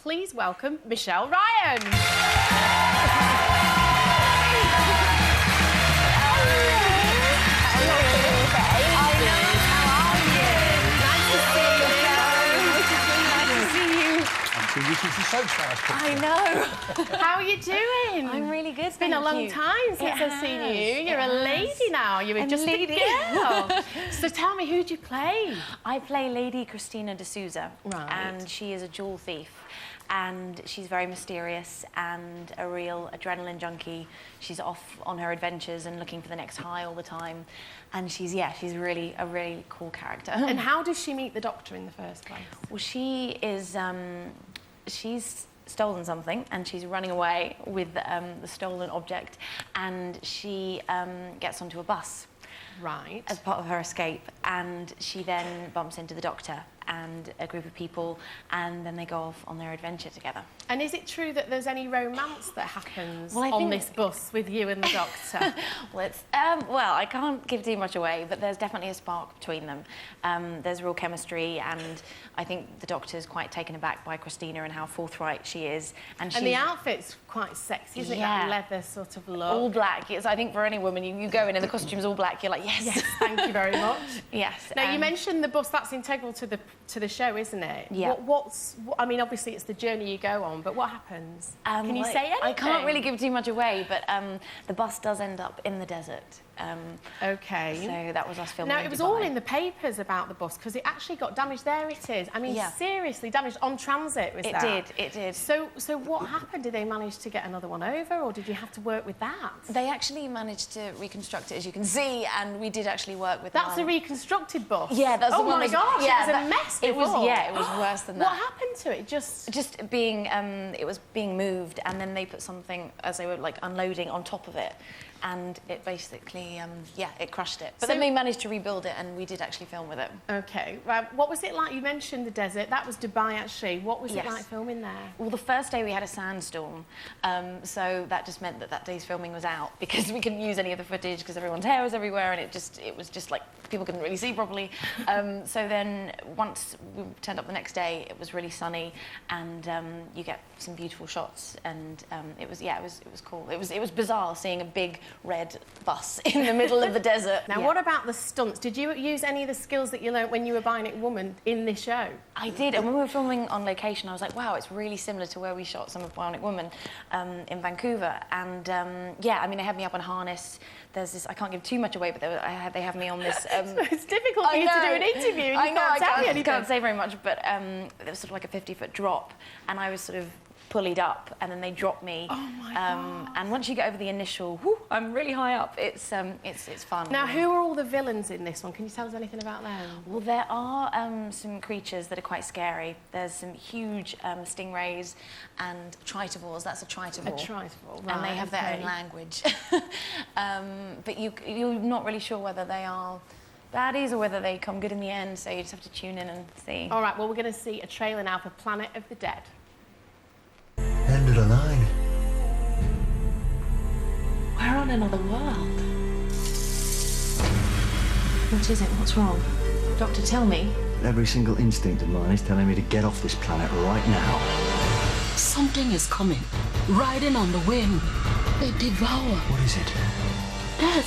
please welcome Michelle Ryan. I know. How are you doing? I'm really good. It's been a long time since I've seen you. You're a lady now. You're just a girl. So tell me, who do you play? I play Lady Christina D'Souza, Right. and she is a jewel thief. And she's very mysterious and a real adrenaline junkie. She's off on her adventures and looking for the next high all the time. And she's really a really cool character. And how does she meet the Doctor in the first place? Well, she is, she's stolen something and she's running away with the stolen object, and she gets onto a bus. Right. As part of her escape, and she then bumps into the Doctor and a group of people, and then they go off on their adventure together. And is it true that there's any romance that happens Well, on this bus with you and the Doctor? Well, it's, well, I can't give too much away, but there's definitely a spark between them. There's real chemistry, and I think the Doctor's quite taken aback by Christina and how forthright she is. And the outfit's quite sexy, isn't it? That leather sort of look. All black. It's, I think for any woman, you go in and the costume's all black, you're like, yes. Yes, thank you very much. Yes. Now, you mentioned the bus. That's integral to the show, isn't it? Yeah. I mean, obviously, it's the journey you go on, but what happens? Can you say anything? I can't really give too much away, but the bus does end up in the desert. OK. So that was us filming. Now, it was all in the papers about the bus, because it actually got damaged. There it is. I mean, seriously damaged on transit, was that? It did. So what happened? Did they manage to get another one over, or did you have to work with that? They actually managed to reconstruct it, as you can see, and we did actually work with That's a reconstructed bus? Yeah, that's the one. Oh, my gosh, yeah, it was a mess before. It was worse than that. What happened to it? Just being, it was being moved, and then they put something, as they were, like, unloading on top of it, and it basically, it crushed it. But then they managed to rebuild it, and we did actually film with it. OK. Well, what was it like? You mentioned the desert. That was Dubai, actually. What was it like filming there? Well, the first day we had a sandstorm, so that just meant that day's filming was out, because we couldn't use any of the footage because everyone's hair was everywhere, and it was just like people couldn't really see properly. So then once we turned up the next day, it was really sunny, and you get some beautiful shots, and it was cool. It was bizarre seeing a big red bus in the middle of the desert. Now, what about the stunts? Did you use any of the skills that you learnt when you were Bionic Woman in this show? I did, and when we were filming on location, I was like, wow, it's really similar to where we shot some of Bionic Woman in Vancouver. And I mean, they had me up on harness. There's this, I can't give too much away, but they have me on this... it's difficult for you to do an interview, and I can't say very much, but there was sort of like a 50-foot drop, and I was sort of pullied up, and then they dropped me. Oh my God. And once you get over the initial, I'm really high up, it's fun. Now, who are all the villains in this one? Can you tell us anything about them? Well, there are some creatures that are quite scary. There's some huge stingrays and tritivores. That's a tritivore. A tritivore, right. And they have their own language. But you're not really sure whether they are baddies or whether they come good in the end, so you just have to tune in and see. All right, well, we're going to see a trailer now for Planet of the Dead. End of the line. We're on another world. What is it? What's wrong? Doctor, tell me. Every single instinct of mine is telling me to get off this planet right now. Something is coming, riding on the wind. They devour. What is it? Death.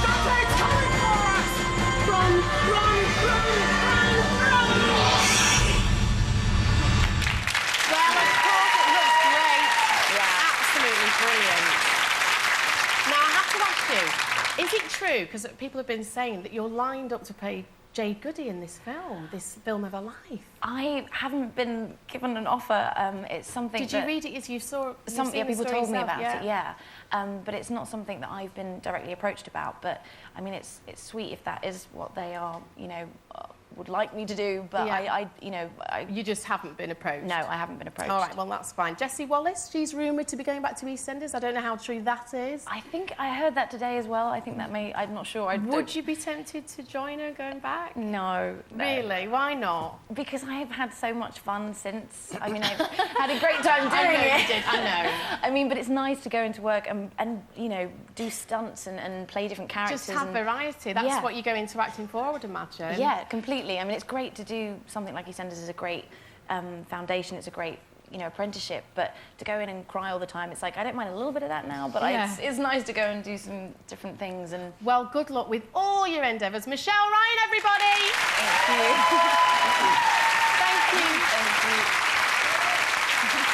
Doctor, it's coming for us! Run, run, run, run, run! Well, of course, it looks great. Yeah. Absolutely brilliant. Now, I have to ask you, is it true, because people have been saying that you're lined up to play Jade Goody in this film of her life? I haven't been given an offer. It's something. Did you read it as you saw? People told me about it. Yeah, but it's not something that I've been directly approached about. But I mean, it's sweet if that is what they are, would like me to do. But you just haven't been approached. No, I haven't been approached. All right, well that's fine. Jessie Wallace, she's rumoured to be going back to EastEnders. I don't know how true that is. I think I heard that today as well. I think that may. I'm not sure. Would you be tempted to join her going back? No. Really? Why not? Because I have had so much fun since. I mean, I've had a great time doing it. I know. I mean, but it's nice to go into work and do stunts and play different characters. Just have variety. That's what you go into acting for, I would imagine. Yeah, completely. I mean, it's great to do something like EastEnders is a great foundation. It's a great, you know, apprenticeship. But to go in and cry all the time, it's like I don't mind a little bit of that now. But it's nice to go and do some different things. And well, good luck with all your endeavours, Michelle Ryan, everybody. thank you. Thank you. Thank you.